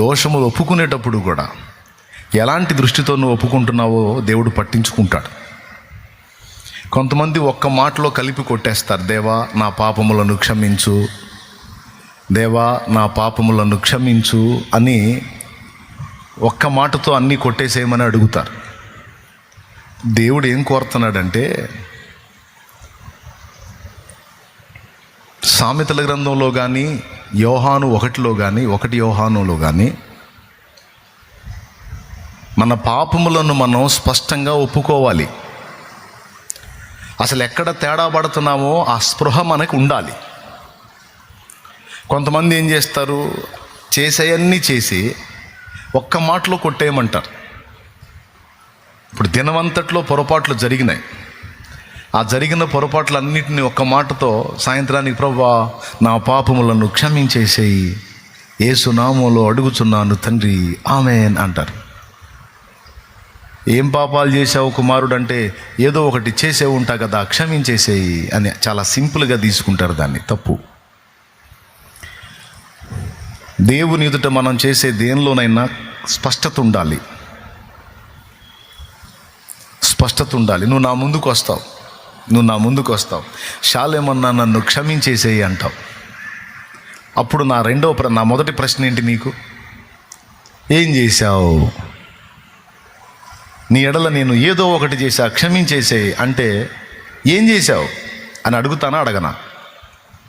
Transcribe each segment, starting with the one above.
దోషములు ఒప్పుకునేటప్పుడు కూడా ఎలాంటి దృష్టితో నువ్వు ఒప్పుకుంటున్నావో దేవుడు పట్టించుకుంటాడు. కొంతమంది ఒక్క మాటలో కలిపి కొట్టేస్తారు, దేవా నా పాపములను క్షమించు, దేవా నా పాపములను క్షమించు అని ఒక్క మాటతో అన్నీ కొట్టేసేయమని అడుగుతారు. దేవుడు ఏం కోరుతున్నాడంటే, సామెతల గ్రంథంలో కానీ యోహాను 1లో కానీ 1 యోహానులో కానీ మన పాపములను మనం స్పష్టంగా ఒప్పుకోవాలి. అసలు ఎక్కడ తేడా పడుతున్నామో ఆ స్పృహ మనకు ఉండాలి. కొంతమంది ఏం చేస్తారు, చేసేయన్నీ చేసి ఒక్క మాటలో కొట్టేయమంటారు. ఇప్పుడు దినమంతట్లో పొరపాట్లు జరిగినాయి. ఆ జరిగిన పొరపాట్లన్నింటినీ ఒక్క మాటతో సాయంత్రానికి ప్రభువా నా పాపములను క్షమించేసేయి, యేసు నామములో అడుగుచున్నాను తండ్రి, ఆమేన్ అంటారు. ఏం పాపాలు చేసావు కుమారుడు అంటే, ఏదో ఒకటి చేసే ఉంటా కదా, క్షమించేసేయి అని చాలా సింపుల్గా తీసుకుంటారు దాన్ని. తప్పు. దేవుని ఎదుట మనం చేసే దేనిలోనైనా స్పష్టత ఉండాలి, స్పష్టత ఉండాలి. నువ్వు నా ముందుకు వస్తావు, శాలేమన్నా నన్ను క్షమించేసేయి అంటావు. అప్పుడు నా మొదటి ప్రశ్న ఏంటి, నీకు ఏం చేశావు? నీ ఎడల నేను ఏదో ఒకటి చేశా, క్షమించేసేయి అంటే ఏం చేశావు అని అడుగుతానా, అడగనా?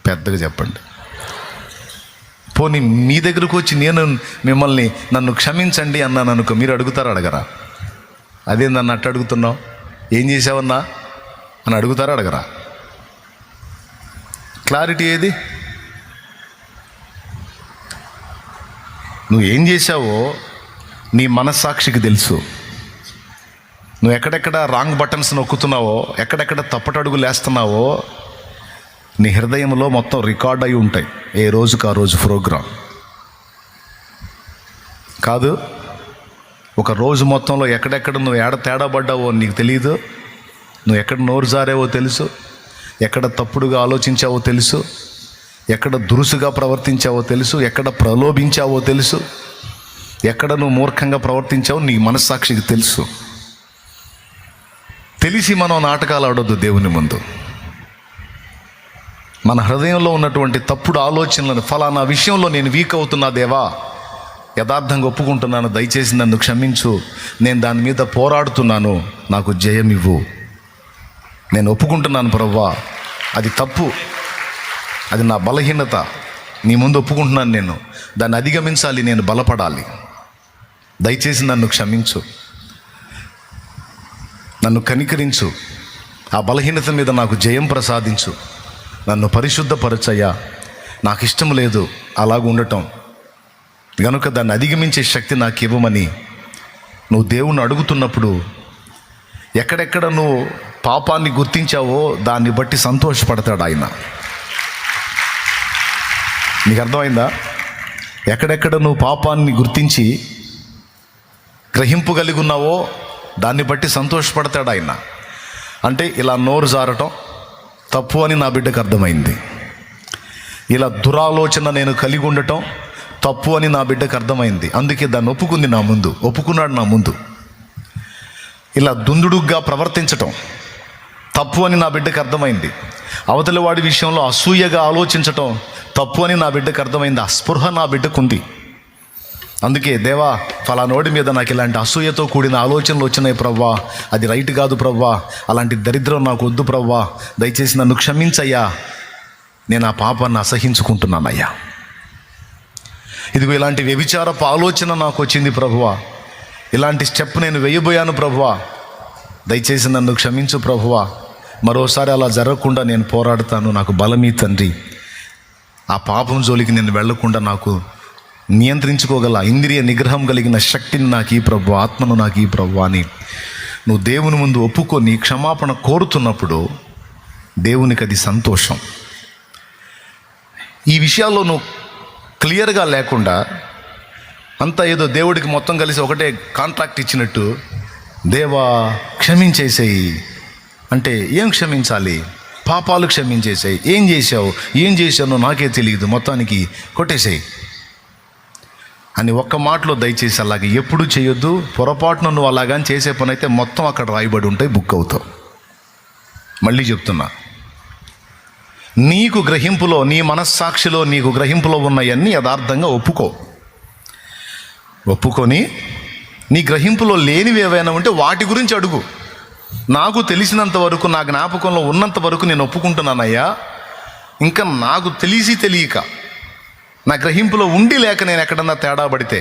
పెద్దగా చెప్పండి. పోనీ మీ దగ్గరకు వచ్చి నేను మిమ్మల్ని నన్ను క్షమించండి అన్నాను అనుకో, మీరు అడుగుతారా, అడగరా? అదేందన్న అట్టు అడుగుతున్నావు, ఏం చేసావన్నా అని అడుగుతారా, అడగరా? క్లారిటీ ఏది? నువ్వు ఏం చేశావో నీ మనస్సాక్షికి తెలుసు. నువ్వు ఎక్కడెక్కడ రాంగ్ బటన్స్ నొక్కుతున్నావో, ఎక్కడెక్కడ తప్పటడుగులు వేస్తున్నావో నీ హృదయంలో మొత్తం రికార్డ్ అయి ఉంటాయి. ఏ రోజుకు ఆ రోజు ప్రోగ్రాం కాదు. ఒక రోజు మొత్తంలో ఎక్కడెక్కడ నువ్వు తేడా పడ్డావో నీకు తెలియదు. నువ్వు ఎక్కడ నోరు జారావో తెలుసు, ఎక్కడ తప్పుడుగా ఆలోచించావో తెలుసు, ఎక్కడ దురుసుగా ప్రవర్తించావో తెలుసు, ఎక్కడ ప్రలోభించావో తెలుసు, ఎక్కడ నువ్వు మూర్ఖంగా ప్రవర్తించావో నీ మనస్సాక్షికి తెలుసు. తెలిసి మనం నాటకాలు ఆడొద్దు దేవుని ముందు. మన హృదయంలో ఉన్నటువంటి తప్పుడు ఆలోచనలను, ఫలానా విషయంలో నేను వీక్ అవుతున్నా దేవా, యథార్థంగా ఒప్పుకుంటున్నాను, దయచేసి నన్ను క్షమించు, నేను దాని మీద పోరాడుతున్నాను, నాకు జయం ఇవ్వు, నేను ఒప్పుకుంటున్నాను ప్రభువా, అది తప్పు, అది నా బలహీనత, నీ ముందు ఒప్పుకుంటున్నాను, నేను దాన్ని అధిగమించాలి, నేను బలపడాలి, దయచేసి నన్ను క్షమించు, నన్ను కనికరించు, ఆ బలహీనత మీద నాకు జయం ప్రసాదించు, నన్ను పరిశుద్ధపరచయ్యా, నాకు ఇష్టం లేదు అలాగ ఉండటం, కనుక దాన్ని అధిగమించే శక్తి నాకు ఇవ్వమని నువ్వు దేవుణ్ణి అడుగుతున్నప్పుడు, ఎక్కడెక్కడ నువ్వు పాపాన్ని గుర్తించావో దాన్ని బట్టి సంతోషపడతాడు ఆయన. నీకు అర్థమైందా? ఎక్కడెక్కడ నువ్వు పాపాన్ని గుర్తించి గ్రహింపు ఉన్నావో దాన్ని బట్టి సంతోషపడతాడు ఆయన. అంటే ఇలా నోరు జారటం తప్పు అని నా బిడ్డకు అర్థమైంది, ఇలా దురాలోచన నేను కలిగి ఉండటం తప్పు అని నా బిడ్డకు అర్థమైంది, అందుకే దాన్ని ఒప్పుకున్నాడు నా ముందు. ఇలా దుందుడుగ్గా ప్రవర్తించటం తప్పు అని నా బిడ్డకు అర్థమైంది, అవతలి వాడి విషయంలో అసూయగా ఆలోచించటం తప్పు అని నా బిడ్డకు అర్థమైంది. ఆ స్పృహ నా బిడ్డకు ఉంది. అందుకే దేవా ఫలానోడి మీద నాకు ఇలాంటి అసూయతో కూడిన ఆలోచనలు వచ్చినాయి ప్రవ్వా, అది రైట్ కాదు ప్రవ్వా, అలాంటి దరిద్రం నాకు వద్దు ప్రవ్వా, దయచేసి నన్ను క్షమించయ్యా, నేను ఆ పాపాన్ని అసహించుకుంటున్నానయ్యా, ఇదిగో ఇలాంటి వ్యభిచారపు ఆలోచన నాకు వచ్చింది ప్రభువా, ఇలాంటి స్టెప్ నేను వేయబోయాను ప్రభువా, దయచేసి నన్ను క్షమించు ప్రభువా, మరోసారి అలా జరగకుండా నేను పోరాడుతాను, నాకు బలమీ తండ్రి, ఆ పాపం జోలికి నేను వెళ్లకుండా నాకు నియంత్రించుకోగల ఇంద్రియ నిగ్రహం కలిగిన శక్తిని నాకు ఈ ప్రభు, ఆత్మను నాకు ఈ ప్రభు అని నువ్వు దేవుని ముందు ఒప్పుకొని క్షమాపణ కోరుతున్నప్పుడు దేవునికి అది సంతోషం. ఈ విషయాల్లో నువ్వు క్లియర్గా లేకుండా అంతా ఏదో దేవుడికి మొత్తం కలిసి ఒకటే కాంట్రాక్ట్ ఇచ్చినట్టు, దేవా క్షమించేసేయి అంటే ఏం క్షమించాలి? పాపాలు క్షమించేసేయి. ఏం చేశావు, ఏం చేశానో నాకే తెలియదు, మొత్తానికి కొట్టేసేయి. అని ఒక్క మాటలో దయచేసి అలాగే ఎప్పుడు చేయొద్దు. పొరపాటున నువ్వు అలాగని చేసే పని అయితే మొత్తం అక్కడ రాయబడి ఉంటాయి, బుక్ అవుతావు. మళ్ళీ చెప్తున్నా, నీకు గ్రహింపులో, నీ మనస్సాక్షిలో నీకు గ్రహింపులో ఉన్నవన్నీ యథార్థంగా ఒప్పుకొని నీ గ్రహింపులో లేనివి ఏవైనా ఉంటే వాటి గురించి అడుగు. నాకు తెలిసినంత వరకు, నా జ్ఞాపకంలో ఉన్నంత వరకు నేను ఒప్పుకుంటున్నానయ్యా. ఇంకా నాకు తెలియక, నా గ్రహింపులో ఉండి లేక నేను ఎక్కడన్నా తేడా పడితే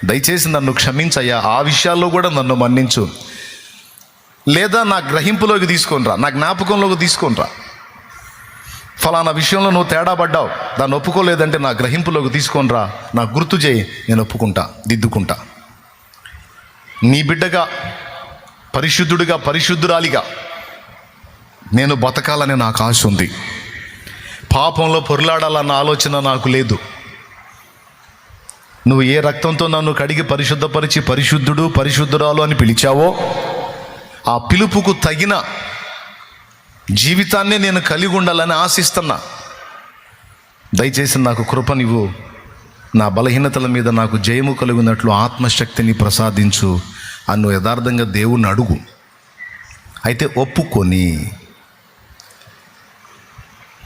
దయచేసి నన్ను క్షమించయ్యా, ఆ విషయాల్లో కూడా నన్ను మన్నించు. లేదా నా గ్రహింపులోకి తీసుకొనిరా, నా జ్ఞాపకంలోకి తీసుకొనిరా. ఫలానా విషయంలో నువ్వు తేడా పడ్డావు, దాన్ని ఒప్పుకోలేదంటే నా గ్రహింపులోకి తీసుకొనిరా, నాకు గుర్తు చేయి, నేను ఒప్పుకుంటా, దిద్దుకుంటా. నీ బిడ్డగా, పరిశుద్ధుడిగా, పరిశుద్ధురాలిగా నేను బతకాలని నాకు ఆశ ఉంది. పాపంలో పొరులాడాలన్న ఆలోచన నాకు లేదు. నువ్వు ఏ రక్తంతో నన్ను కడిగి పరిశుద్ధపరిచి పరిశుద్ధుడు, పరిశుద్ధురాలు అని పిలిచావో ఆ పిలుపుకు తగిన జీవితాన్నే నేను కలిగి ఉండాలని ఆశిస్తున్నా. దయచేసి నాకు కృపనివ్వు, నా బలహీనతల మీద నాకు జయము కలిగినట్లు ఆత్మశక్తిని ప్రసాదించు అన్ను యథార్థంగా దేవుణ్ణి అడుగు. అయితే ఒప్పుకొని,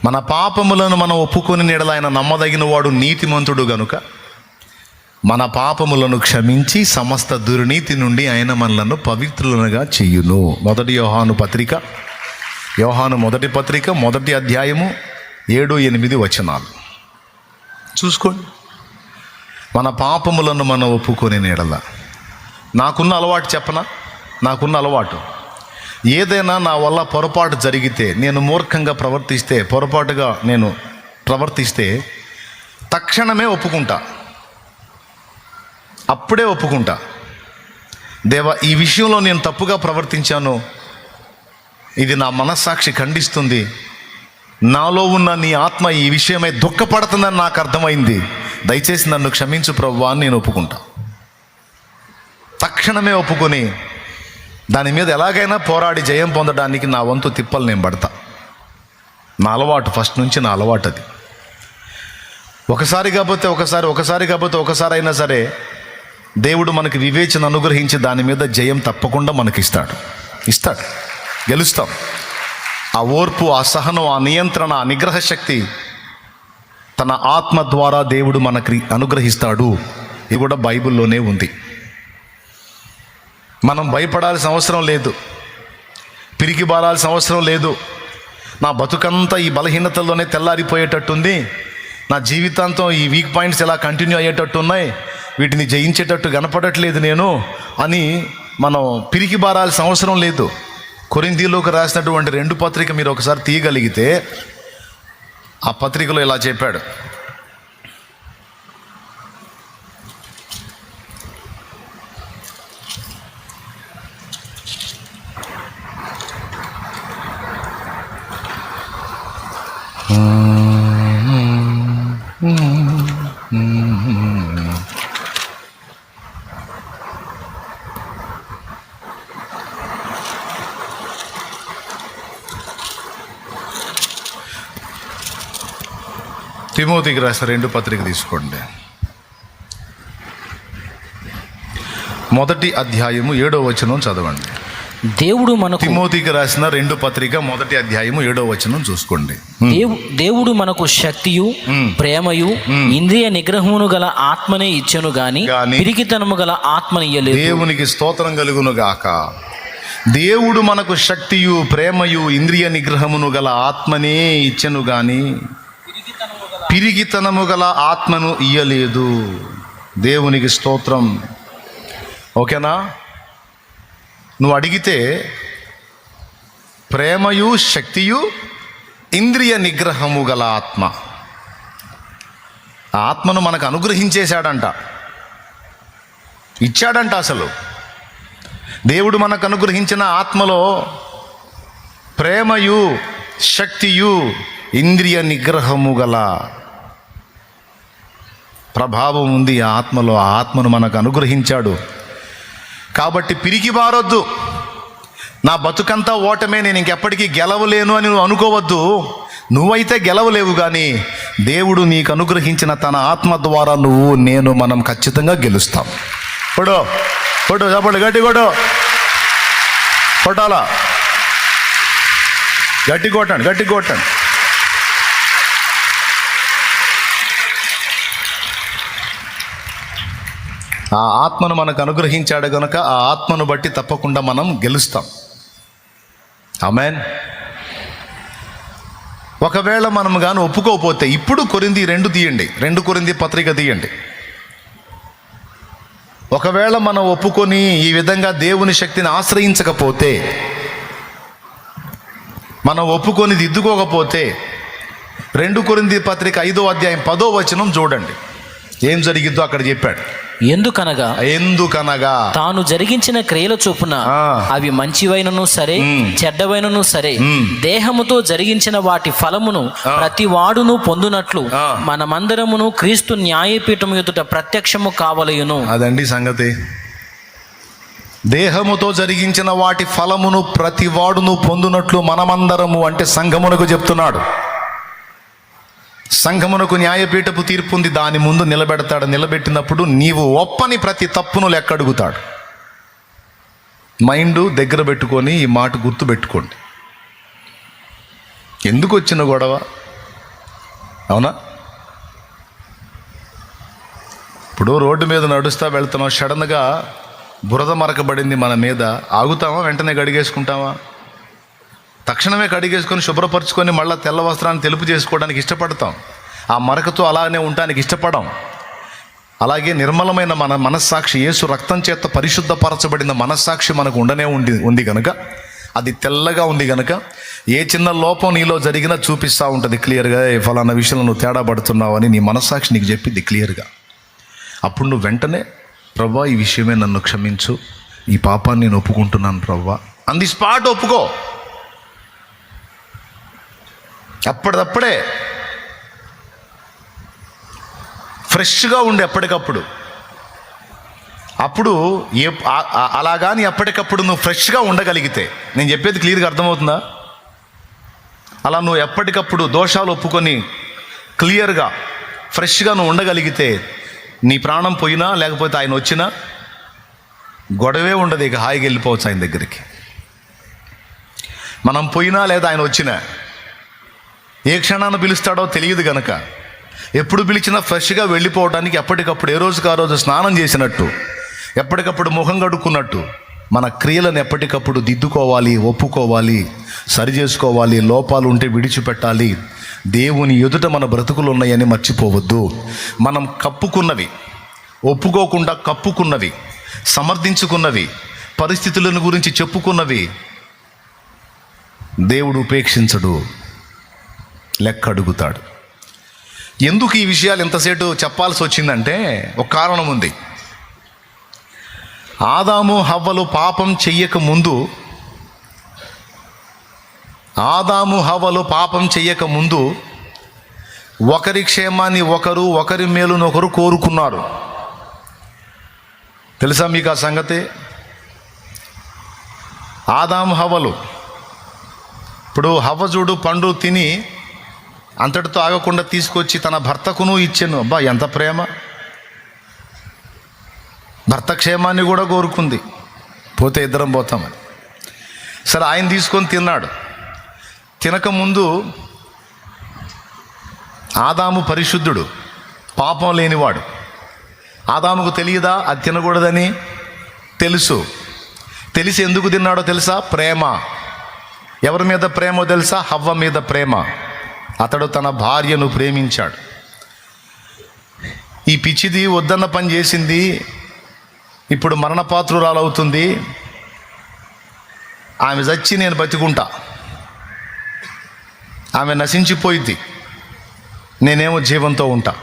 మన పాపములను మనం ఒప్పుకొని నీడల ఆయన నమ్మదగిన వాడు, నీతిమంతుడు గనుక మన పాపములను క్షమించి సమస్త దుర్నీతి నుండి ఆయన మనలను పవిత్రులుగా చెయ్యును. యోహాను మొదటి పత్రిక 1 అధ్యాయము 7-8 వచనాలు చూసుకోండి. మన పాపములను మనం ఒప్పుకొని నీడల. నాకున్న అలవాటు చెప్పనా? నాకున్న అలవాటు, ఏదైనా నా వల్ల పొరపాటు జరిగితే, నేను మూర్ఖంగా ప్రవర్తిస్తే, పొరపాటుగా నేను ప్రవర్తిస్తే తక్షణమే ఒప్పుకుంటా, అప్పుడే ఒప్పుకుంటా. దేవా, ఈ విషయంలో నేను తప్పుగా ప్రవర్తించాను, ఇది నా మనస్సాక్షి ఖండిస్తుంది, నాలో ఉన్న నీ ఆత్మ ఈ విషయమై దుఃఖపడుతుందని నాకు అర్థమైంది, దయచేసి నన్ను క్షమించు ప్రభువా అని నేను ఒప్పుకుంటా. తక్షణమే ఒప్పుకొని దాని మీద ఎలాగైనా పోరాడి జయం పొందడానికి నా వంతు తిప్పలు నేను పడతా. నా అలవాటు, ఫస్ట్ నుంచి నా అలవాటు అది. ఒకసారి కాకపోతే ఒకసారి అయినా సరే దేవుడు మనకి వివేచన అనుగ్రహించి దాని మీద జయం తప్పకుండా మనకిస్తాడు. గెలుస్తాం. ఆ ఓర్పు, ఆ సహనం, ఆ నియంత్రణ, ఆ నిగ్రహ శక్తి తన ఆత్మ ద్వారా దేవుడు మనకి అనుగ్రహిస్తాడు. ఇది కూడా బైబిల్లోనే ఉంది. మనం భయపడాల్సిన అవసరం లేదు, పిరికి బారాల్సిన అవసరం లేదు. నా బతుకంతా ఈ బలహీనతల్లోనే తెల్లారిపోయేటట్టుంది, నా జీవితాంతం ఈ వీక్ పాయింట్స్ ఎలా కంటిన్యూ అయ్యేటట్టు ఉన్నాయి, వీటిని జయించేటట్టు కనపడట్లేదు నేను అని మనం పిరికి బారాల్సిన అవసరం లేదు. కొరింథీయులకు రాసినటువంటి 2 పత్రిక మీరు ఒకసారి తీయగలిగితే ఆ పత్రికలో ఇలా చెప్పాడు. తిమోతికి రాసిన 2 పత్రిక తీసుకోండి. 1 అధ్యాయము 7వ వచనం చదవండి. దేవుడు మనకు, తిమోతికి రాసిన 2 పత్రిక 1 అధ్యాయము 7వ వచనం చూసుకోండి. దేవుడు మనకు శక్తియు, ప్రేమయు, ఇంద్రియ నిగ్రహమును గల ఆత్మనే ఇచ్చెను గాని పిరికితనము గల ఆత్మని ఇయ్యలేదు. దేవునికి స్తోత్రం కలుగును గాక. దేవుడు మనకు శక్తియు, ప్రేమయు, ఇంద్రియ నిగ్రహమును గల ఆత్మనే ఇచ్చెను గాని పిరిగితనము గల ఆత్మను ఇయ్యలేదు. దేవునికి స్తోత్రం. ఓకేనా? నువ్వు అడిగితే ప్రేమయు, శక్తియు, ఇంద్రియ నిగ్రహము గల ఆత్మ, ఆ ఆత్మను మనకు అనుగ్రహించేశాడంట, ఇచ్చాడంట. అసలు దేవుడు మనకు అనుగ్రహించిన ఆత్మలో ప్రేమయు, శక్తియు, ఇంద్రియ నిగ్రహము గల ప్రభావం ఉంది ఆ ఆత్మలో. ఆ ఆత్మను మనకు అనుగ్రహించాడు. కాబట్టి పిరికి బారొద్దు. నా బతుకంతా ఓటమే, నేను ఇంకెప్పటికీ గెలవలేను అని నువ్వు అనుకోవద్దు. నువ్వైతే గెలవలేవు, కానీ దేవుడు నీకు అనుగ్రహించిన తన ఆత్మ ద్వారా మనం ఖచ్చితంగా గెలుస్తాం. కొడు కొడు చెప్పండి, గట్టి కొడు, కొట్టాలా, గట్టి కొట్టండి, గట్టి కొట్టండి. ఆ ఆత్మను మనకు అనుగ్రహించాడు కనుక ఆ ఆత్మను బట్టి తప్పకుండా మనం గెలుస్తాం. ఆమేన్. ఒకవేళ మనం కానీ ఒప్పుకోకపోతే, ఇప్పుడు కొరింథీ 2 తీయండి, 2 కొరింథీ పత్రిక తీయండి. ఒకవేళ మనం ఒప్పుకొని ఈ విధంగా దేవుని శక్తిని ఆశ్రయించకపోతే, మనం ఒప్పుకొని దిద్దుకోకపోతే, 2 కొరింథీ పత్రిక 5వ అధ్యాయం 10వ వచనం చూడండి, ఏం జరిగిద్దో అక్కడ చెప్పాడు. ఎందుకనగా తాను జరిగించిన క్రియల చొప్పున అవి మంచివైనను సరే చెడ్డవైనను సరే దేహముతో జరిగించిన వాటి ఫలమును ప్రతి వాడును పొందునట్లు మనమందరమును క్రీస్తు న్యాయపీఠము ఎదుట ప్రత్యక్షము కావలయును. అదండి సంగతి. దేహముతో జరిగించిన వాటి ఫలమును ప్రతి వాడును పొందునట్లు మనమందరము అంటే సంఘమునకు చెప్తున్నాడు. సంఘమునకు న్యాయపీఠపు తీర్పు ఉంది, దాని ముందు నిలబెడతాడు. నిలబెట్టినప్పుడు నీవు ఒప్పని ప్రతి తప్పును లెక్క అడుగుతాడు. మైండ్ దగ్గర పెట్టుకొని ఈ మాట గుర్తు పెట్టుకోండి. ఎందుకు వచ్చిన గొడవ? అవునా? ఇప్పుడు రోడ్డు మీద నడుస్తా వెళ్తున్నాం, సడన్గా బురద మరకబడింది మన మీద, ఆగుతామా? వెంటనే కడిగేసుకుంటామా? తక్షణమే కడిగేసుకొని శుభ్రపరచుకొని మళ్ళీ తెల్ల వస్త్రాన్ని తెలుపు చేసుకోవడానికి ఇష్టపడతాం. ఆ మరకతో అలానే ఉండడానికి ఇష్టపడం. అలాగే నిర్మలమైన మన మనస్సాక్షి, యేసు రక్తం చేత పరిశుద్ధపరచబడిన మనస్సాక్షి మనకు ఉంది కనుక, అది తెల్లగా ఉంది కనుక ఏ చిన్న లోపం నీలో జరిగినా చూపిస్తూ ఉంటుంది క్లియర్గా. ఫలానా విషయంలో నువ్వు తేడా పడుతున్నావు అని నీ మనస్సాక్షి నీకు చెప్పింది క్లియర్గా. అప్పుడు నువ్వు వెంటనే, ప్రవ్వా ఈ విషయమే నన్ను క్షమించు, ఈ పాపాన్ని నేను ఒప్పుకుంటున్నాను ప్రవ్వా, ఆన్ ది స్పాట్ ఒప్పుకో. అప్పటిదప్పుడే ఫ్రెష్గా ఉండి ఎప్పటికప్పుడు. అప్పుడు అలాగాని ఎప్పటికప్పుడు నువ్వు ఫ్రెష్గా ఉండగలిగితే, నేను చెప్పేది క్లియర్గా అర్థమవుతుందా? అలా నువ్వు ఎప్పటికప్పుడు దోషాలు ఒప్పుకొని క్లియర్గా ఫ్రెష్గా నువ్వు ఉండగలిగితే, నీ ప్రాణం పోయినా లేకపోతే ఆయన వచ్చినా గొడవే ఉండదు, ఇక హాయిగా వెళ్ళిపోవచ్చు ఆయన దగ్గరికి. మనం పోయినా లేదా ఆయన వచ్చినా ఏ క్షణాన్ని పిలుస్తాడో తెలియదు కనుక, ఎప్పుడు పిలిచినా ఫ్రెష్గా వెళ్ళిపోవడానికి ఎప్పటికప్పుడు ఏ రోజుకి ఆ రోజు స్నానం చేసినట్టు, ఎప్పటికప్పుడు ముఖం కడుక్కున్నట్టు మన క్రియలను ఎప్పటికప్పుడు దిద్దుకోవాలి, ఒప్పుకోవాలి, సరి చేసుకోవాలి. లోపాలు ఉంటే విడిచిపెట్టాలి. దేవుని ఎదుట మన బ్రతుకులు ఉన్నాయని మర్చిపోవద్దు. మనం కప్పుకున్నవి, ఒప్పుకోకుండా కప్పుకున్నవి, సమర్థించుకున్నవి, పరిస్థితులను గురించి చెప్పుకున్నవి దేవుడు ఉపేక్షించడు, లెక్క అడుగుతాడు. ఎందుకు ఈ విషయాలు ఎంతసేపు చెప్పాల్సి వచ్చిందంటే ఒక కారణం ఉంది. ఆదాము హవ్వలు పాపం చెయ్యక ముందు ఒకరి క్షేమాన్ని ఒకరు, ఒకరి మేలును ఒకరు కోరుకున్నారు. తెలుసా మీకు ఆ సంగతి? ఆదాము హవ్వలు, ఇప్పుడు హవ్వ చూడు పండు తిని అంతటితో ఆగకుండా తీసుకొచ్చి తన భర్తకును ఇచ్చాను. అబ్బా ఎంత ప్రేమ! భర్త క్షేమాన్ని కూడా కోరుకుంది, పోతే ఇద్దరం పోతామని. సరే, ఆయన తీసుకొని తిన్నాడు. తినకముందు ఆదాము పరిశుద్ధుడు, పాపం లేనివాడు. ఆదాముకు తెలియదా అది తినకూడదని? తెలిసి ఎందుకు తిన్నాడో తెలుసా? ప్రేమ. ఎవరి మీద ప్రేమో తెలుసా? హవ్వ మీద ప్రేమ. అతడు తన భార్యను ప్రేమించాడు. ఈ పిచ్చిది వద్దన్న పని చేసింది, ఇప్పుడు మరణపాత్రురాలవుతుంది. ఆమె చచ్చి నేను బతికుంటా, ఆమె నశించిపోయింది, నేనేమో జీవంతో ఉంటా.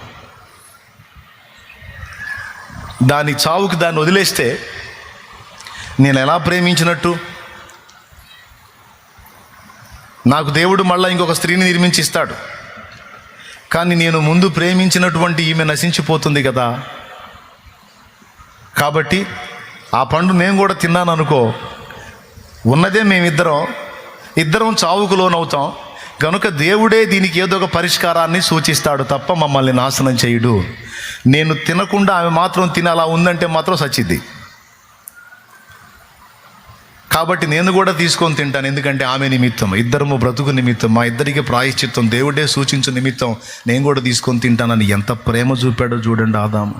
దాని చావుకి దాన్ని వదిలేస్తే నేను ఎలా ప్రేమించినట్టు? నాకు దేవుడు మళ్ళీ ఇంకొక స్త్రీని నిర్మించి ఇస్తాడు, కానీ నేను ముందు ప్రేమించినటువంటి ఈమె నశించిపోతుంది కదా. కాబట్టి ఆ పండు నేను కూడా తిన్నాను అనుకో, ఉన్నదే మేమిద్దరం చావుకు లోనవుతాం. కనుక దేవుడే దీనికి ఏదో ఒక పరిష్కారాన్ని సూచిస్తాడు తప్ప మమ్మల్ని నాశనం చేయడు. నేను తినకుండా ఆమె మాత్రం తిని అలా ఉందంటే మాత్రం సచ్చిద్ది. కాబట్టి నేను కూడా తీసుకొని తింటాను, ఎందుకంటే ఆమె నిమిత్తం, ఇద్దరము బ్రతుకు నిమిత్తం, మా ఇద్దరికి ప్రాయశ్చిత్తం దేవుడే సూచించు నిమిత్తం నేను కూడా తీసుకొని తింటానని ఎంత ప్రేమ చూపాడో చూడండి ఆదాము.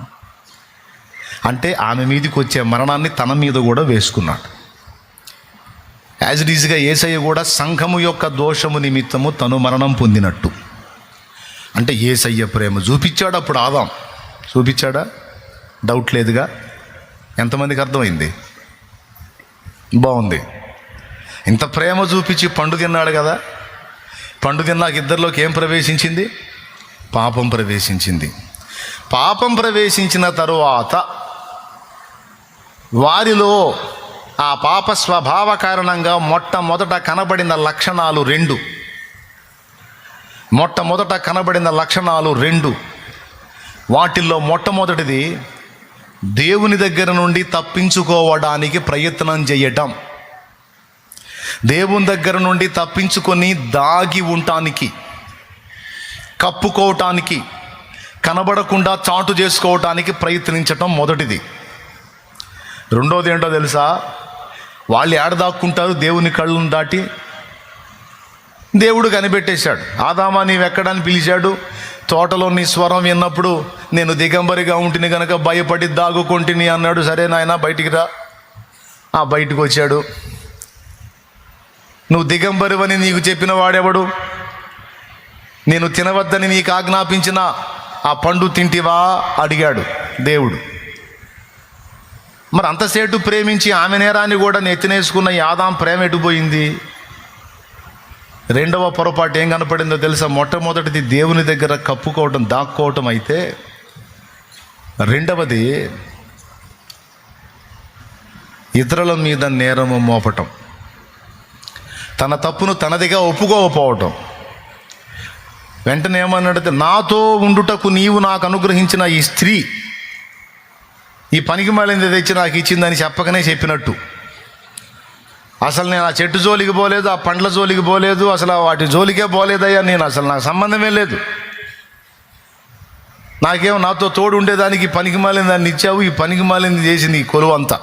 అంటే ఆమె మీదకి వచ్చే మరణాన్ని తన మీద కూడా వేసుకున్నాడు. యాజ్ ఇట్ ఈజ్గా యేసయ్య కూడా సంఘము యొక్క దోషము నిమిత్తము తను మరణం పొందినట్టు. అంటే యేసయ్య ప్రేమ చూపించాడు అప్పుడు ఆదాం. చూపించాడా? డౌట్ లేదుగా. ఎంతమందికి అర్థమైంది? బాగుంది. ఇంత ప్రేమ చూపించి పండు తిన్నాడు కదా. పండు తిన్నాక ఇద్దరిలోకి ఏం ప్రవేశించింది? పాపం ప్రవేశించింది. పాపం ప్రవేశించిన తరువాత వారిలో ఆ పాప స్వభావ కారణంగా మొట్టమొదట కనబడిన లక్షణాలు రెండు. వాటిల్లో మొట్టమొదటిది దేవుని దగ్గర నుండి తప్పించుకోవడానికి ప్రయత్నం చేయటం. దేవుని దగ్గర నుండి తప్పించుకొని దాగి ఉండటానికి, కప్పుకోవటానికి, కనబడకుండా చాటు చేసుకోవటానికి ప్రయత్నించటం మొదటిది. రెండోది ఏంటో తెలుసా? వాళ్ళు ఏడదాక్కుంటారు దేవుని కళ్ళను దాటి. దేవుడు కనిపెట్టేశాడు. ఆదామా నీవెక్కడని పిలిచాడు. తోటలో నీ స్వరం విన్నప్పుడు నేను దిగంబరిగా ఉంటిని కనుక భయపడి దాగుకొంటిని అన్నాడు. సరే నాయన బయటికి రా. బయటకు వచ్చాడు. నువ్వు దిగంబరివని నీకు చెప్పిన వాడెవడు? నేను తినవద్దని నీకు ఆజ్ఞాపించిన ఆ పండు తింటివా అడిగాడు దేవుడు. మరి అంతసేటు ప్రేమించి ఆమె నేరాన్ని కూడా నెత్తినేసుకున్న ఈ ఆదాం ప్రేమ ఎటుపోయింది? రెండవ పొరపాటు ఏం కనపడిందో తెలుసా? మొట్టమొదటిది దేవుని దగ్గర కప్పుకోవటం, దాక్కోవటం అయితే, రెండవది ఇతరుల మీద నేరము మోపటం, తన తప్పును తనదిగా ఒప్పుకోకపోవటం. వెంటనే ఏమన్నాడంటే, నాతో ఉండుటకు నీవు నాకు అనుగ్రహించిన ఈ స్త్రీ ఈ పనికి మాలింది తెచ్చి నాకు ఇచ్చిందని చెప్పకనే చెప్పినట్టు. అసలు నేను ఆ చెట్టు జోలికి పోలేదు, ఆ పండ్ల జోలికి పోలేదు, అసలు వాటి జోలికే పోలేదయ్యా. నాకు సంబంధమే లేదు. నాకేమో నాతో తోడు ఉండేదానికి పనికి మాలిన దాన్ని ఇచ్చావు, ఈ పనికి మాలింది చేసింది ఈ కొలువు అంతా.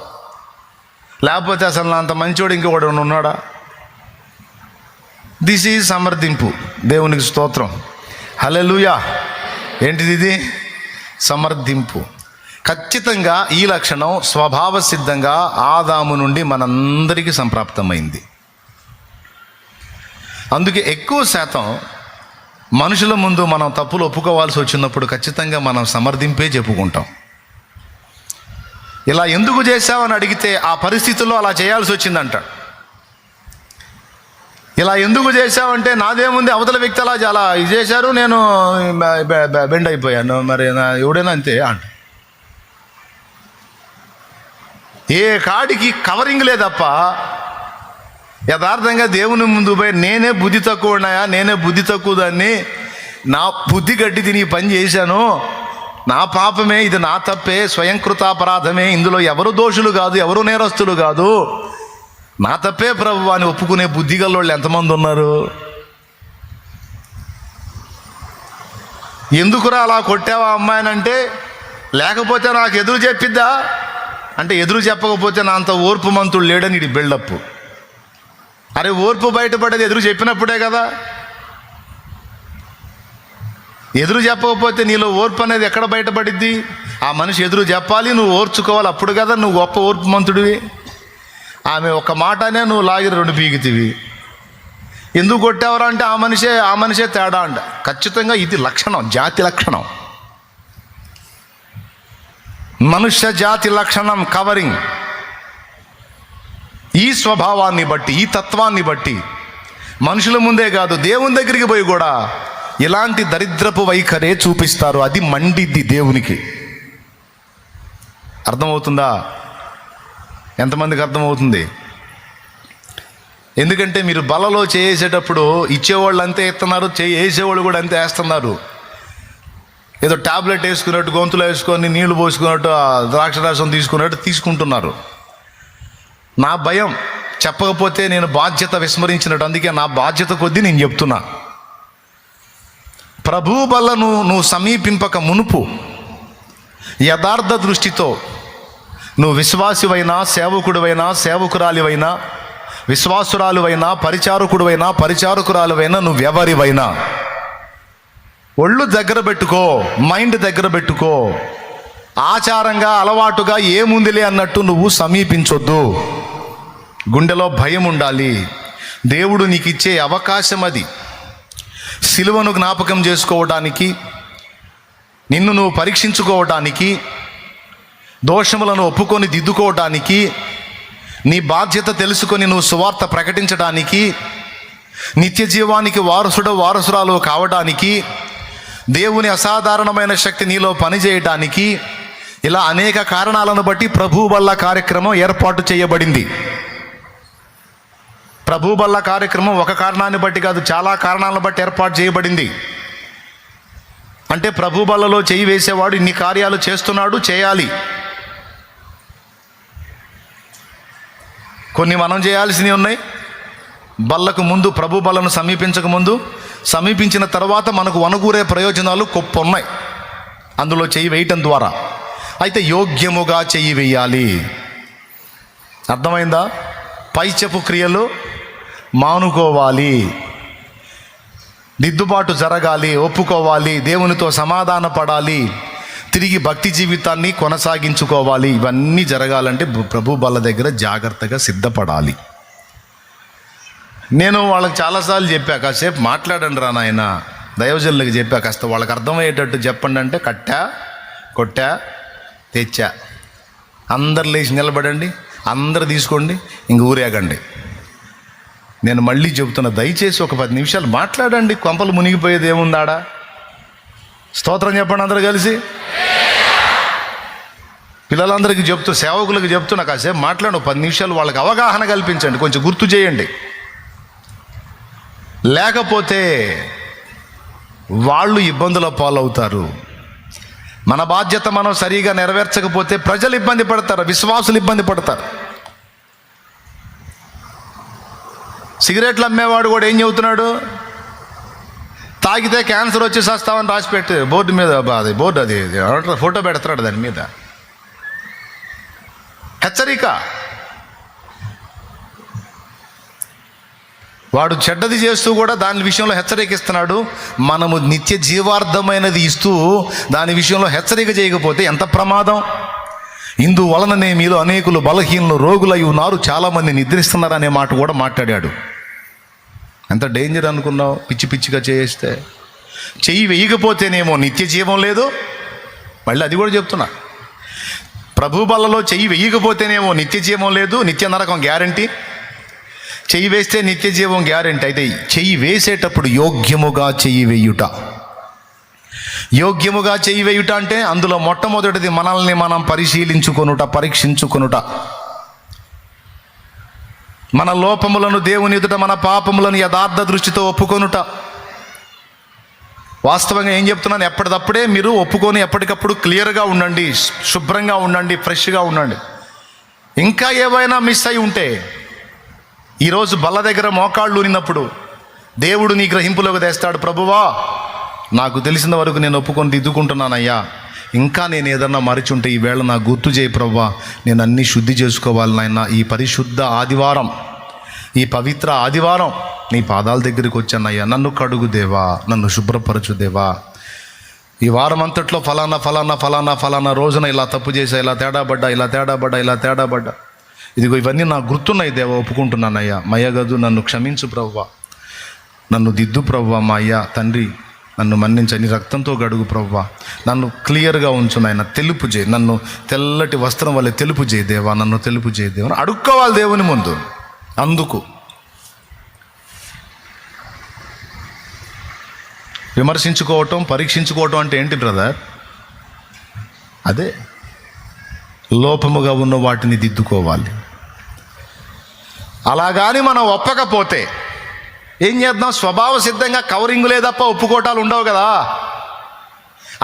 లేకపోతే అసలు నా అంత మంచోడు ఇంకొకడు ఉన్నాడా? దిస్ ఈజ్ సమర్థింపు. దేవునికి స్తోత్రం, హల్లెలూయా. ఏంటిది ఇది? సమర్థింపు. ఖచ్చితంగా ఈ లక్షణం స్వభావ సిద్ధంగా ఆదాము నుండి మనందరికీ సంప్రాప్తమైంది. అందుకే ఎక్కువ శాతం మనుషుల ముందు మనం తప్పులు ఒప్పుకోవాల్సి వచ్చినప్పుడు ఖచ్చితంగా మనం సమర్థింపే చెప్పుకుంటాం. ఇలా ఎందుకు చేశావని అడిగితే ఆ పరిస్థితుల్లో అలా చేయాల్సి వచ్చిందంట. ఇలా ఎందుకు చేశావంటే నాదేముంది, అవతల వ్యక్తి అలా చాలా ఇది చేశారు, నేను బెండ్ అయిపోయాను, మరి ఎవడైనా అంతే అంట. ఏ కాడికి కవరింగ్ లేదప్ప యథార్థంగా దేవుని ముందు పోయి నేనే బుద్ధి తక్కువ ఉన్నాయా, నేనే బుద్ధి తక్కువ దాన్ని, నా బుద్ధి గడ్డి తిని పని చేశాను, నా పాపమే, ఇది నా తప్పే, స్వయంకృతాపరాధమే, ఇందులో ఎవరు దోషులు కాదు, ఎవరు నేరస్తులు కాదు, నా తప్పే ప్రభువా అని ఒప్పుకునే బుద్ధి గల్లోళ్ళు ఎంతమంది ఉన్నారు? ఎందుకురా అలా కొట్టావా అమ్మాయినంటే, లేకపోతే నాకు ఎదురు చెప్పిద్దా అంటే, ఎదురు చెప్పకపోతే నా అంత ఓర్పు మంతుడు లేడని ఇది బిల్డప్. అరే ఓర్పు బయటపడేది ఎదురు చెప్పినప్పుడే కదా. ఎదురు చెప్పకపోతే నీలో ఓర్పు అనేది ఎక్కడ బయటపడిద్ది? ఆ మనిషి ఎదురు చెప్పాలి, నువ్వు ఓర్చుకోవాలి, అప్పుడు కదా నువ్వు గొప్ప ఓర్పు మంతుడివి. ఆమె ఒక మాటనే నువ్వు లాగి రెండు పీకితివి. ఎందుకు కొట్టావరా అంటే ఆ మనిషే తేడా అంట. ఖచ్చితంగా ఇది లక్షణం, జాతి లక్షణం, మనుష్య జాతి లక్షణం, కవరింగ్. ఈ స్వభావాన్ని బట్టి, ఈ తత్వాన్ని బట్టి మనుషుల ముందే కాదు దేవుని దగ్గరికి పోయి కూడా ఇలాంటి దరిద్రపు వైఖరే చూపిస్తారు. అది మండిద్ది దేవునికి. అర్థమవుతుందా? ఎంతమందికి అర్థమవుతుంది? ఎందుకంటే మీరు బలలో చేసేటప్పుడు ఇచ్చేవాళ్ళు అంతే ఎత్తున్నారు, వేసేవాళ్ళు కూడా అంతే వేస్తున్నారు. ఏదో టాబ్లెట్ వేసుకున్నట్టు, గొంతులో వేసుకొని నీళ్లు పోసుకున్నట్టు, ద్రాక్షరసం తీసుకున్నట్టు తీసుకుంటున్నారు. నా భయం చెప్పకపోతే నేను బాధ్యత విస్మరించినట్టు. అందుకే నా బాధ్యత కొద్దీ నేను చెప్తున్నా. ప్రభు బలను నువ్వు సమీపింపక మునుపు యథార్థ దృష్టితో నువ్వు విశ్వాసివైనా, సేవకుడివైనా, సేవకురాలివైనా, విశ్వాసురాలువైనా, పరిచారకుడివైనా, పరిచారకురాలువైనా, నువ్వెవరివైనా ఒళ్ళు దగ్గర పెట్టుకో, మైండ్ దగ్గర పెట్టుకో. ఆచారంగా అలవాటుగా ఏముందిలే అన్నట్టు నువ్వు సమీపించొద్దు. గుండెలో భయం ఉండాలి. దేవుడు నీకు ఇచ్చే అవకాశం అది. సిలువను జ్ఞాపకం చేసుకోవడానికి, నిన్ను నువ్వు పరీక్షించుకోవడానికి, దోషములను ఒప్పుకొని దిద్దుకోవడానికి, నీ బాధ్యత తెలుసుకొని నువ్వు సువార్త ప్రకటించడానికి, నిత్య జీవానికి వారసురాలు కావడానికి, దేవుని అసాధారణమైన శక్తి నీలో పనిచేయడానికి, ఇలా అనేక కారణాలను బట్టి ప్రభు బల్ల కార్యక్రమం ఏర్పాటు చేయబడింది. ప్రభు బల్ల కార్యక్రమం ఒక కారణాన్ని బట్టి కాదు, చాలా కారణాలను బట్టి ఏర్పాటు చేయబడింది. అంటే ప్రభు బల్లలో చేయి వేసేవాడు ఇన్ని కార్యాలు చేస్తున్నాడు, చేయాలి. కొన్ని మనం చేయాల్సినవి ఉన్నాయి. బల్లకు ముందు, ప్రభు బల్లను సమీపించక ముందు, సమీపించిన తర్వాత మనకు వనగూరే ప్రయోజనాలు గొప్ప ఉన్నాయి అందులో చెయ్యి వేయటం ద్వారా. అయితే యోగ్యముగా చెయ్యి వేయాలి. అర్థమైందా? పైచెపు క్రియలు మానుకోవాలి, దిద్దుబాటు జరగాలి, ఒప్పుకోవాలి, దేవునితో సమాధాన పడాలి, తిరిగి భక్తి జీవితాన్ని కొనసాగించుకోవాలి. ఇవన్నీ జరగాలంటే ప్రభు బల్ల దగ్గర జాగ్రత్తగా సిద్ధపడాలి. నేను వాళ్ళకి చాలాసార్లు చెప్పా, కాసేపు మాట్లాడండి రా నాయన, దైవజనులకు చెప్పా, కాస్త వాళ్ళకి అర్థమయ్యేటట్టు చెప్పండి అంటే కట్టా, కొట్టా, తెచ్చా, అందరు లేచి నిలబడండి, అందరు తీసుకోండి, ఇంక ఊరేగండి. నేను మళ్ళీ చెబుతున్నా, దయచేసి ఒక 10 నిమిషాలు మాట్లాడండి. కొంపలు మునిగిపోయేది ఏముందాడా? స్తోత్రం చెప్పండి అందరూ కలిసి. పిల్లలందరికీ చెప్తూ, సేవకులకు చెప్తున్నా, కాసేపు మాట్లాడు, 10 నిమిషాలు వాళ్ళకి అవగాహన కల్పించండి, కొంచెం గుర్తు చేయండి. లేకపోతే వాళ్ళు ఇబ్బందుల పాలవుతారు. మన బాధ్యత మనం సరిగా నెరవేర్చకపోతే ప్రజలు ఇబ్బంది పడతారు, విశ్వాసులు ఇబ్బంది పడతారు. సిగరెట్లు అమ్మేవాడు కూడా ఏం చెబుతున్నాడు? తాగితే క్యాన్సర్ వచ్చి చేస్తామని రాసిపెట్టి బోర్డు మీద, బోర్డు అది ఫోటో పెడతాడు, దాని మీద హెచ్చరిక. వాడు చెడ్డది చేస్తూ కూడా దాని విషయంలో హెచ్చరికిస్తున్నాడు. మనము నిత్య జీవార్థమైనది ఇస్తూ దాని విషయంలో హెచ్చరిక చేయకపోతే ఎంత ప్రమాదం. ఇందువలననే మీలో అనేకులు బలహీనులు, రోగులై ఉన్నారు, చాలామంది నిద్రిస్తున్నారు అనే మాట కూడా మాట్లాడాడు. ఎంత డేంజర్ అనుకున్నావు? పిచ్చి పిచ్చిగా చేస్తే. చెయ్యి వేయకపోతేనేమో నిత్య జీవం లేదు. మళ్ళీ అది కూడా చెప్తున్నా, ప్రభు బల్లలో చెయ్యి వేయకపోతేనేమో నిత్య జీవం లేదు, నిత్య నరకం గ్యారంటీ. చెయ్యి వేస్తే నిత్య జీవం గ్యారెంటీ. అయితే చెయ్యి వేసేటప్పుడు యోగ్యముగా చెయ్యి వేయుట. యోగ్యముగా చెయ్యి వేయుట అంటే అందులో మొట్టమొదటిది మనల్ని మనం పరిశీలించుకొనుట, పరీక్షించుకొనుట. మన లోపములను దేవుని ఎదుట, మన పాపములను యథార్థ దృష్టితో ఒప్పుకొనుట. వాస్తవంగా ఏం చెప్తున్నాను, ఎప్పటికప్పుడే మీరు ఒప్పుకొని ఎప్పటికప్పుడు క్లియర్గా ఉండండి, శుభ్రంగా ఉండండి, ఫ్రెష్గా ఉండండి. ఇంకా ఏవైనా మిస్ అయి ఉంటే, ఈరోజు బల్ల దగ్గర మోకాళ్ళు ఊరినప్పుడు దేవుడు నీ గ్రహింపులోకి తెస్తాడు. ప్రభువా, నాకు తెలిసిన వరకు నేను ఒప్పుకొని దిద్దుకుంటున్నానయ్యా, ఇంకా నేను ఏదన్నా మరిచుంటే ఈవేళ నాకు గుర్తు చేయి ప్రభువా, నేను అన్నీ శుద్ధి చేసుకోవాలి నాయన. ఈ పరిశుద్ధ ఆదివారం, ఈ పవిత్ర ఆదివారం నీ పాదాల దగ్గరికి వచ్చానయ్యా, నన్ను కడుగు దేవా, నన్ను శుభ్రపరచు దేవా. ఈ వారం అంతట్లో ఫలానా ఫలానా ఫలానా ఫలానా రోజున ఇలా తప్పు చేశా, ఇలా తేడాపడ్డా, ఇలా తేడాపడ్డా, ఇలా తేడాపడ్డా, ఇదిగో ఇవన్నీ నాకు గుర్తున్నాయి దేవా, ఒప్పుకుంటున్నానయ్యా. మయ్యగదు, నన్ను క్షమించు ప్రభువా, నన్ను దిద్దు ప్రభువా. మా అయ్యా తండ్రి, నన్ను మన్నించని రక్తంతో గడుగు ప్రభువా, నన్ను క్లియర్గా ఉంచు నాయన, తెలుపు చేయి, నన్ను తెల్లటి వస్త్రం వల్ల తెలుపు చేయి దేవా, నన్ను తెలుపు చేయి దేవా అడుక్కోవాలి దేవుని ముందు. అందుకు విమర్శించుకోవటం, పరీక్షించుకోవటం అంటే ఏంటి బ్రదర్? అదే లోపముగా ఉన్న వాటిని దిద్దుకోవాలి. అలాగాని మనం ఒప్పకపోతే ఏం చేద్దాం? స్వభావ సిద్ధంగా కవరింగులే తప్ప ఒప్పుకోటాలు ఉండవు కదా.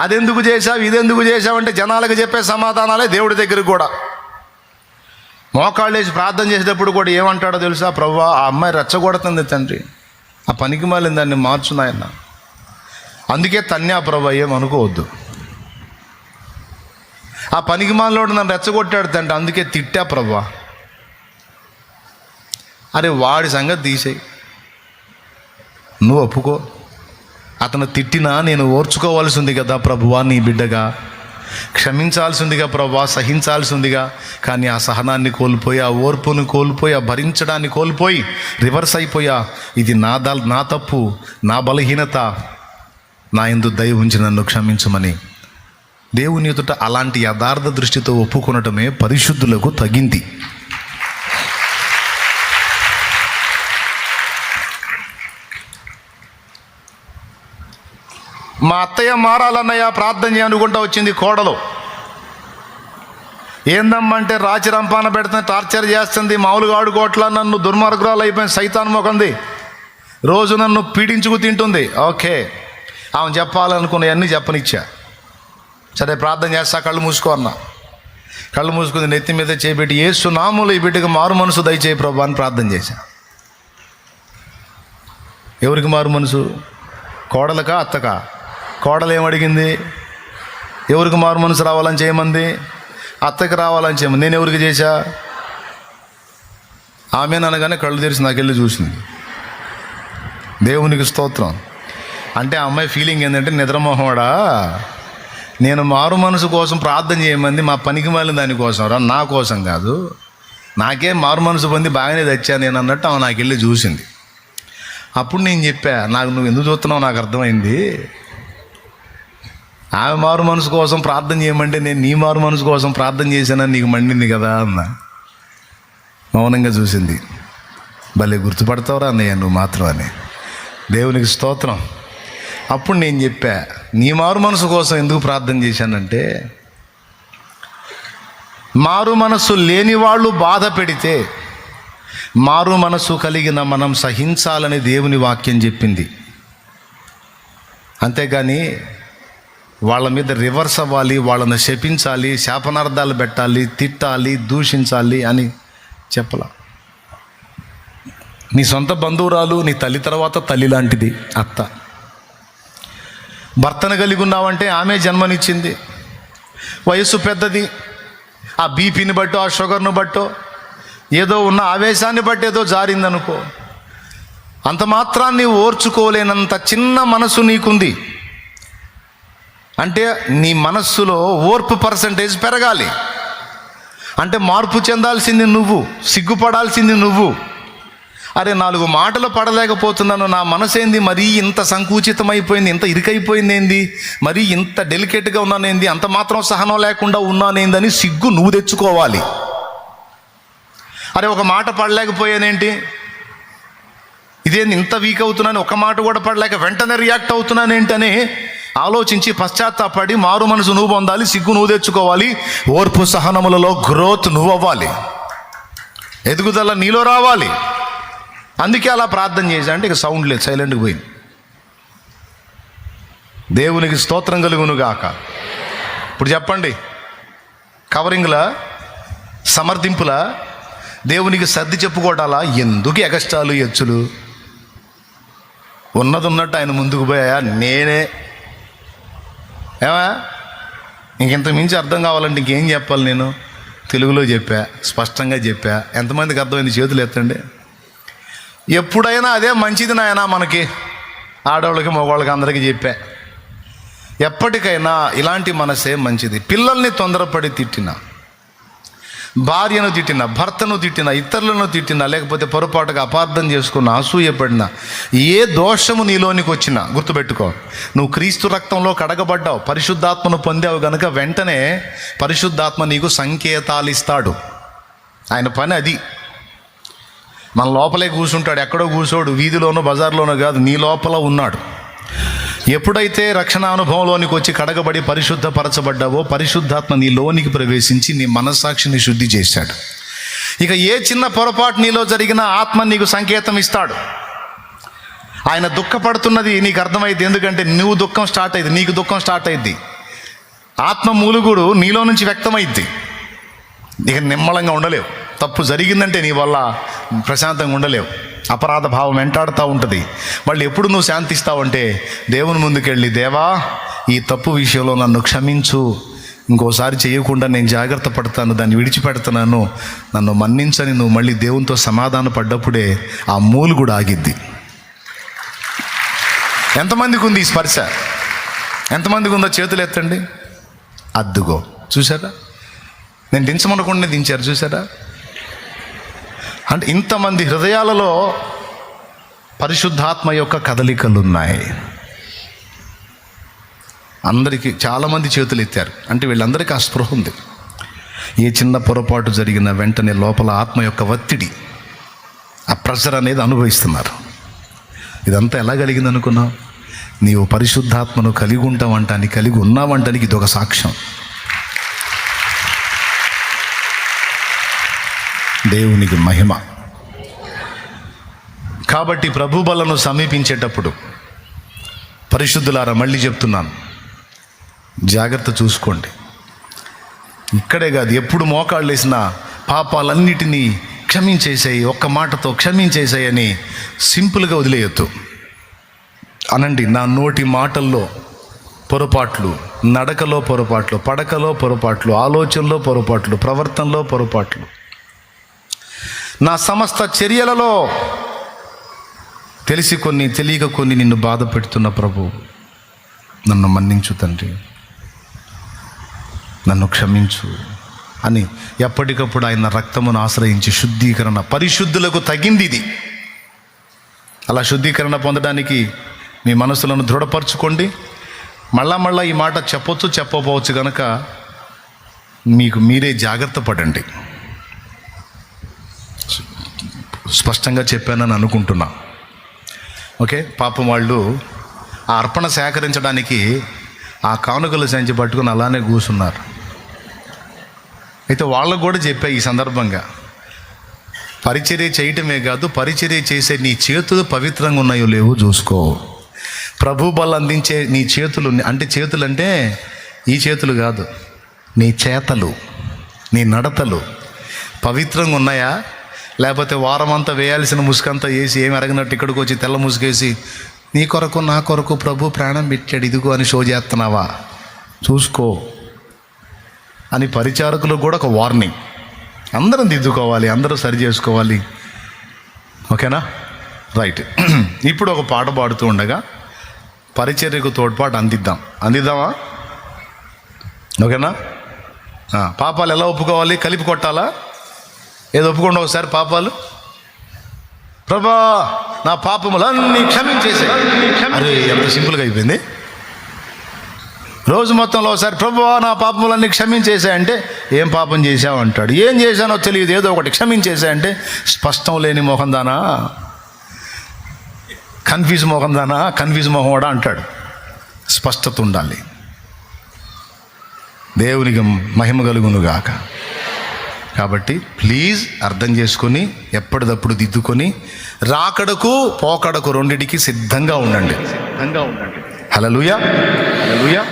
అదెందుకు చేశావు, ఇదెందుకు చేశావు అంటే జనాలకు చెప్పే సమాధానాలే దేవుడి దగ్గర కూడా. మోకాళ్ళు వేసి ప్రార్థన చేసేటప్పుడు కూడా ఏమంటాడో తెలుసా? ప్రభువా, ఆ అమ్మాయి రెచ్చగొడుతుంది తండ్రి, ఆ పనికి మాలిన దాన్ని మార్చు నాయన, అందుకే తన్యా ప్రభు ఏం అనుకోవద్దు. ఆ పనికి మాలోడు నన్ను రెచ్చగొట్టాడు తండ్రి, అందుకే తిట్టా ప్రభు. అరే వాడి సంగతి తీసేయి, నువ్వు ఒప్పుకో. అతను తిట్టినా నేను ఓర్చుకోవాల్సి ఉంది కదా ప్రభువా, నీ బిడ్డగా క్షమించాల్సి ఉందిగా ప్రభువా, సహించాల్సి ఉందిగా. కానీ ఆ సహనాన్ని కోల్పోయి, ఆ ఓర్పును కోల్పోయి, ఆ భరించడాన్ని కోల్పోయి రివర్స్ అయిపోయా. ఇది నా తప్పు, నా బలహీనత, నా యందు దయ ఉంచి నన్ను క్షమించమని దేవుని ఎదుట అలాంటి యథార్థ దృష్టితో ఒప్పుకొనటమే పరిశుద్ధులకు తగింది. మా అత్తయ్య మారాలన్నయ్య ప్రార్థన చేయనుకుంటా వచ్చింది కోడలు. ఏందమ్మంటే రాచి రంపాన పెడుతుంది, టార్చర్ చేస్తుంది, మామూలుగా ఆడుకోవట్లా, నన్ను దుర్మార్గురాలు అయిపోయింది, సైతాన్ మొకంది, రోజు నన్ను పీడించుకు తింటుంది. ఓకే, ఆమె చెప్పాలనుకున్నవన్నీ చెప్పనిచ్చా. సరే ప్రార్థన చేస్తా, కళ్ళు మూసుకో అన్న. కళ్ళు మూసుకుంది, నెత్తి మీద చేపెట్టి యేసు నామములో ఈ బిడ్డకు మారు మనసు దయచేయి ప్రభు అని ప్రార్థన చేశా. ఎవరికి మారు మనసు? కోడలకా అత్తకా? కోడలు ఏమడిగింది? ఎవరికి మారు మనసు రావాలని చేయమంది? అత్తకి రావాలని చేయమంది. నేను ఎవరికి చేశా? ఆమె అనగానే కళ్ళు తెరిచి నాకెళ్ళి చూసింది. దేవునికి స్తోత్రం. అంటే ఆ అమ్మాయి ఫీలింగ్ ఏంటంటే, నిద్రమోహవాడా, నేను మారు మనసు కోసం ప్రార్థన చేయమంది, మా పనికి మాలిన దానికోసం రా, నా కోసం కాదు, నాకేం మారు మనసు పొంది బాగానే తెచ్చా నేను అన్నట్టు ఆమె నాకెళ్ళి చూసింది. అప్పుడు నేను చెప్పా, నాకు నువ్వు ఎందుకు చూస్తున్నావు నాకు అర్థమైంది. ఆమె మారు మనసు కోసం ప్రార్థన చేయమంటే నేను నీ మారు మనసు కోసం ప్రార్థన చేశానని నీకు మండింది కదా అన్న. మౌనంగా చూసింది. భలే గుర్తుపడతావురా అన్నయ్య నువ్వు మాత్రం అని. దేవునికి స్తోత్రం. అప్పుడు నేను చెప్పా, నీ మారు మనసు కోసం ఎందుకు ప్రార్థన చేశానంటే, మారు మనసు లేని వాళ్ళు బాధ పెడితే మారు మనసు కలిగిన మనం సహించాలని దేవుని వాక్యం చెప్పింది. అంతేగాని వాళ్ళ మీద రివర్స్ అవ్వాలి, వాళ్ళని శపించాలి, శాపనార్థాలు పెట్టాలి, తిట్టాలి, దూషించాలి అని చెప్పలా. నీ సొంత బంధువురాలు, నీ తల్లి తర్వాత తల్లి లాంటిది అత్త. భర్తను కలిగి ఉన్నావంటే ఆమె జన్మనిచ్చింది. వయస్సు పెద్దది, ఆ బీపీని బట్టో ఆ షుగర్ను బట్టో ఏదో ఉన్న ఆవేశాన్ని బట్టి ఏదో జారిందనుకో, అంత మాత్రాన్ని ఓర్చుకోలేనంత చిన్న మనసు నీకుంది. అంటే నీ మనస్సులో ఓర్పు పర్సంటేజ్ పెరగాలి. అంటే మార్పు చెందాల్సింది నువ్వు, సిగ్గుపడాల్సింది నువ్వు. అరే 4 మాటలు పడలేకపోతున్నాను, నా మనసు ఏంది మరీ ఇంత సంకుచితమైపోయింది, ఇంత ఇరుకైపోయింది ఏంది, మరీ ఇంత డెలికేట్గా ఉన్నానేంది, అంత మాత్రం సహనం లేకుండా ఉన్నానేందని సిగ్గు నువ్వు తెచ్చుకోవాలి. అరే ఒక మాట పడలేకపోయానేంటి, ఇదేంది ఇంత వీక్ అవుతున్నాను, ఒక మాట కూడా పడలేక వెంటనే రియాక్ట్ అవుతున్నానేంటని ఆలోచించి పశ్చాత్తాపడి మారు మనసు నువ్వు పొందాలి, సిగ్గు నువ్వు తెచ్చుకోవాలి, ఓర్పు సహనములలో గ్రోత్ నువ్వు అవ్వాలి, ఎదుగుదల నీలో రావాలి. అందుకే అలా ప్రార్థన చేశా. అంటే ఇక సౌండ్ లేదు, సైలెంట్గా పోయింది. దేవునికి స్తోత్రం కలుగును గాక. ఇప్పుడు చెప్పండి, కవరింగ్లా, సమర్థింపులా, దేవునికి సర్ది చెప్పుకోవటాలా? ఎందుకు ఎగస్టాలు ఎచ్చులు? ఉన్నది ఉన్నట్టు ఆయన ముందుకు పోయా, నేనే ఏమా ఇంకెంత మించి అర్థం కావాలంటే ఇంకేం చెప్పాలి? నేను తెలుగులో చెప్పా, స్పష్టంగా చెప్పా. ఎంతమందికి అర్థమైంది? చేతులు ఎత్తండి. ఎప్పుడైనా అదే మంచిది నాయనా, మనకి ఆడవాళ్ళకి మగవాళ్ళకి అందరికీ చెప్పా. ఎప్పటికైనా ఇలాంటి మనసే మంచిది. పిల్లల్ని తొందరపడి తిట్టినా, భార్యను తిట్టినా, భర్తను తిట్టినా, ఇతరులను తిట్టినా, లేకపోతే పొరపాటుగా అపార్థం చేసుకున్న, అసూయపడినా, ఏ దోషము నీలోనికి వచ్చినా గుర్తుపెట్టుకో, నువ్వు క్రీస్తు రక్తంలో కడగబడ్డావు, పరిశుద్ధాత్మను పొందావు గనుక వెంటనే పరిశుద్ధాత్మ నీకు సంకేతాలు ఇస్తాడు. ఆయన పని అది. మన లోపలే కూర్చుంటాడు, ఎక్కడో కూర్చోడు, వీధిలోనో బజార్లోనో కాదు, నీ లోపల ఉన్నాడు. ఎప్పుడైతే రక్షణ అనుభవంలోనికి వచ్చి కడగబడి పరిశుద్ధపరచబడ్డావో, పరిశుద్ధాత్మ నీ లోనికి ప్రవేశించి నీ మనస్సాక్షిని శుద్ధి చేశాడు. ఇక ఏ చిన్న పొరపాటు నీలో జరిగినా ఆత్మ నీకు సంకేతం ఇస్తాడు. ఆయన దుఃఖపడుతున్నది నీకు అర్థమైంది, ఎందుకంటే నువ్వు దుఃఖం స్టార్ట్ అయింది, నీకు దుఃఖం స్టార్ట్ అయింది, ఆత్మ మూలుగుడు నీలో నుంచి వ్యక్తమైద్ది. ఇక నిమ్మలంగా ఉండలేవు. తప్పు జరిగిందంటే నీ వల్ల ప్రశాంతంగా ఉండలేవు. అపరాధ భావం వెంటాడుతూ ఉంటుంది. మళ్ళీ ఎప్పుడు నువ్వు శాంతిస్తావంటే దేవుని ముందుకెళ్ళి, దేవా ఈ తప్పు విషయంలో నన్ను క్షమించు, ఇంకోసారి చేయకుండా నేను జాగ్రత్త పడతాను, దాన్ని విడిచిపెడతాను, నన్ను మన్నించని నువ్వు మళ్ళీ దేవునితో సమాధాన పడ్డప్పుడే ఆ మూలు కూడా ఆగిద్ది. ఎంతమందికి ఉంది ఈ స్పర్శ? ఎంతమందికి ఉందో చేతులు ఎత్తండి. అద్దుగో, చూసారా? నేను దించమనకుండా దించారు, చూసారా? అంటే ఇంతమంది హృదయాలలో పరిశుద్ధాత్మ యొక్క కదలికలు ఉన్నాయి. అందరికీ చాలామంది చేతులు ఎత్తారు అంటే వీళ్ళందరికీ ఆ స్పృహ ఉంది. ఏ చిన్న పొరపాటు జరిగిన వెంటనే లోపల ఆత్మ యొక్క ఒత్తిడి, ఆ ప్రెషర్ అనేది అనుభవిస్తున్నారు. ఇదంతా ఎలా కలిగింది అనుకున్నావు? నీవు పరిశుద్ధాత్మను కలిగి ఉంటావంటానికి, కలిగి ఉన్నావంటానికి ఇది ఒక సాక్ష్యం. దేవునికి మహిమ. కాబట్టి ప్రభు బలను సమీపించేటప్పుడు పరిశుద్ధులారా, మళ్ళీ చెప్తున్నాను, జాగ్రత్త చూసుకోండి. ఇక్కడే కాదు, ఎప్పుడు మోకాళ్ళు వేసిన పాపాలన్నిటినీ క్షమించేసాయి, ఒక్క మాటతో క్షమించేసాయి అని సింపుల్గా వదిలేయొద్దు. అనండి, నా నోటి మాటల్లో పొరపాట్లు, నడకలో పొరపాట్లు, పడకలో పొరపాట్లు, ఆలోచనలో పొరపాట్లు, ప్రవర్తనలో పొరపాట్లు, నా సమస్త చర్యలలో తెలిసి కొన్ని, తెలియక కొన్ని నిన్ను బాధ పెడుతున్న ప్రభు, నన్ను మన్నించు తండ్రి, నన్ను క్షమించు అని ఎప్పటికప్పుడు ఆయన రక్తమును ఆశ్రయించి శుద్ధీకరణ, పరిశుద్ధులకు తగింది ఇది. అలా శుద్ధీకరణ పొందడానికి మీ మనసులను దృఢపరచుకోండి. మళ్ళా ఈ మాట చెప్పొచ్చు, చెప్పకపోవచ్చు కనుక మీకు మీరే జాగ్రత్త పడండి. స్పష్టంగా చెప్పానని అనుకుంటున్నా. ఓకే, పాపం వాళ్ళు ఆ అర్పణ సేకరించడానికి ఆ కానుకలు సంచి పట్టుకుని అలానే కూర్చున్నారు. అయితే వాళ్ళకు కూడా చెప్పా ఈ సందర్భంగా, పరిచర్య చేయటమే కాదు, పరిచర్య చేసే నీ చేతులు పవిత్రంగా ఉన్నాయో లేవో చూసుకో. ప్రభు బలం అందించే నీ చేతులు, అంటే చేతులు అంటే ఈ చేతులు కాదు, నీ చేతలు, నీ నడతలు పవిత్రంగా ఉన్నాయా? లేకపోతే వారం అంతా వేయాల్సిన ముసుకంతా వేసి ఏమి అరగినట్టు ఇక్కడికి వచ్చి తెల్ల ముసుగేసి నీ కొరకు నా కొరకు ప్రభు ప్రాణం పెట్టాడు ఇదిగో అని షో చేస్తున్నావా? చూసుకో అని పరిచారకులకు కూడా ఒక వార్నింగ్. అందరం దిద్దుకోవాలి, అందరూ సరి చేసుకోవాలి. ఓకేనా? రైట్. ఇప్పుడు ఒక పాట పాడుతూ ఉండగా పరిచర్యకు తోడ్పాటు అందిద్దామా? ఓకేనా? పాపాలు ఎలా ఒప్పుకోవాలి? కలిపి కొట్టాలా? ఏదో ఒప్పుకోండి ఒకసారి. పాపాలు, ప్రభా నా పాపములన్నీ క్షమించేసాయి. అరే ఎంత సింపుల్గా అయిపోయింది. రోజు మొత్తంలో ఒకసారి ప్రభువా నా పాపములన్నీ క్షమించేసాయంటే ఏం పాపం చేశావు అంటాడు. ఏం చేశానో తెలియదు, ఏదో ఒకటి క్షమించేసాయంటే స్పష్టం లేని మొహం దానా, కన్ఫ్యూజ్ మొహం దానా, కన్ఫ్యూజ్ మొహం వాడా అంటాడు. స్పష్టత ఉండాలి. దేవునికి మహిమ కలుగునుగాక. కాబట్టి ప్లీజ్ అర్థం చేసుకొని ఎప్పటిదప్పుడు దిద్దుకొని రాకడకు పోకడకు రెండిటికి సిద్ధంగా ఉండండి. హల్లెలూయా.